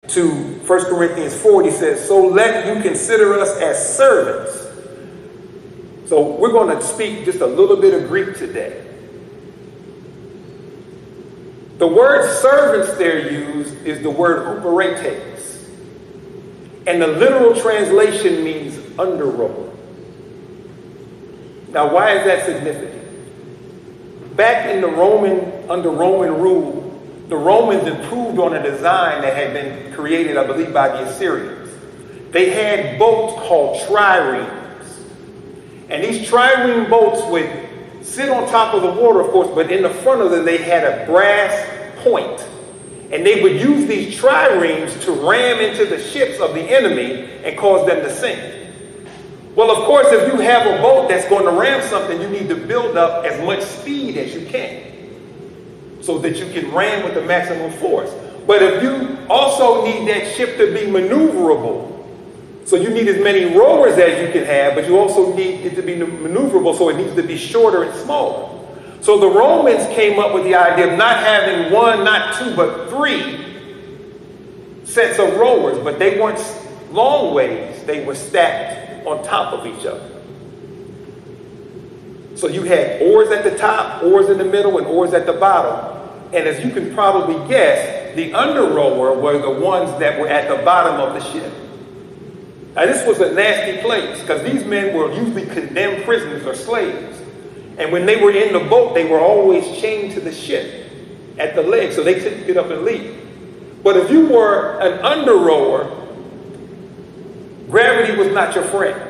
to 1 Corinthians 4, he says, so let you consider us as servants. So we're going to speak just a little bit of Greek today. The word servants there used is the word huperetes. And the literal translation means under rower. Now, why is that significant? Back in under Roman rule, the Romans improved on a design that had been created, I believe, by the Assyrians. They had boats called triremes. And these trireme boats would sit on top of the water, of course, but in the front of them, they had a brass point. And they would use these triremes to ram into the ships of the enemy and cause them to sink. Well, of course, if you have a boat that's going to ram something, you need to build up as much speed as you can so that you can ram with the maximum force. But if you also need that ship to be maneuverable, so you need as many rowers as you can have, but you also need it to be maneuverable, so it needs to be shorter and smaller. So the Romans came up with the idea of not having one, not two, but 3 sets of rowers, but they weren't long ways, they were stacked on top of each other. So you had oars at the top, oars in the middle, and oars at the bottom. And as you can probably guess, the under rower were the ones that were at the bottom of the ship. Now this was a nasty place because these men were usually condemned prisoners or slaves. And when they were in the boat, they were always chained to the ship at the leg so they couldn't get up and leave. But if you were an under rower, gravity was not your friend.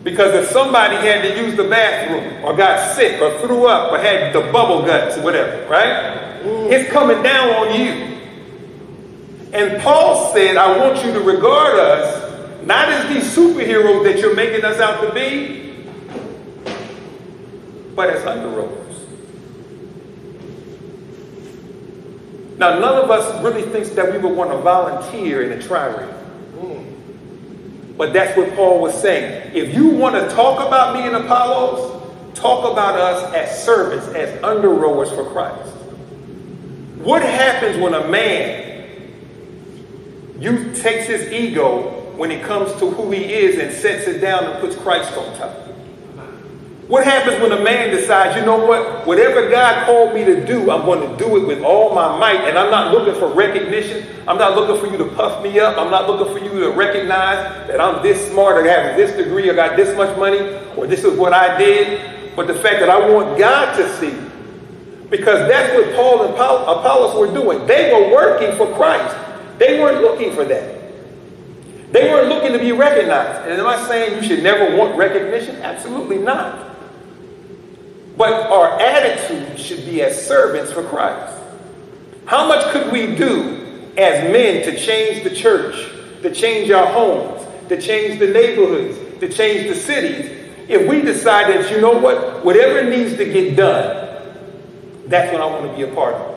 Because if somebody had to use the bathroom or got sick or threw up or had the bubble guts or whatever, right? It's coming down on you. And Paul said, I want you to regard us not as these superheroes that you're making us out to be, but as under rowers. Now, none of us really thinks that we would want to volunteer in a trireme. But that's what Paul was saying. If you want to talk about me and Apollos, talk about us as servants, as under rowers for Christ. What happens when a man takes his ego when it comes to who he is and sets it down and puts Christ on top? What happens when a man decides, you know what, whatever God called me to do, I'm going to do it with all my might, and I'm not looking for recognition. I'm not looking for you to puff me up. I'm not looking for you to recognize that I'm this smart or have this degree or got this much money or this is what I did. But the fact that I want God to see, because that's what Paul and Apollos were doing. They were working for Christ. They weren't looking for that. They weren't looking to be recognized. And am I saying you should never want recognition? Absolutely not. But our attitude should be as servants for Christ. How much could we do as men to change the church, to change our homes, to change the neighborhoods, to change the cities, if we decided, you know what, whatever needs to get done, that's what I want to be a part of.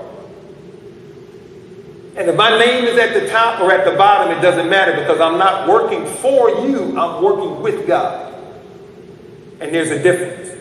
And if my name is at the top or at the bottom, it doesn't matter because I'm not working for you, I'm working with God. And there's a difference.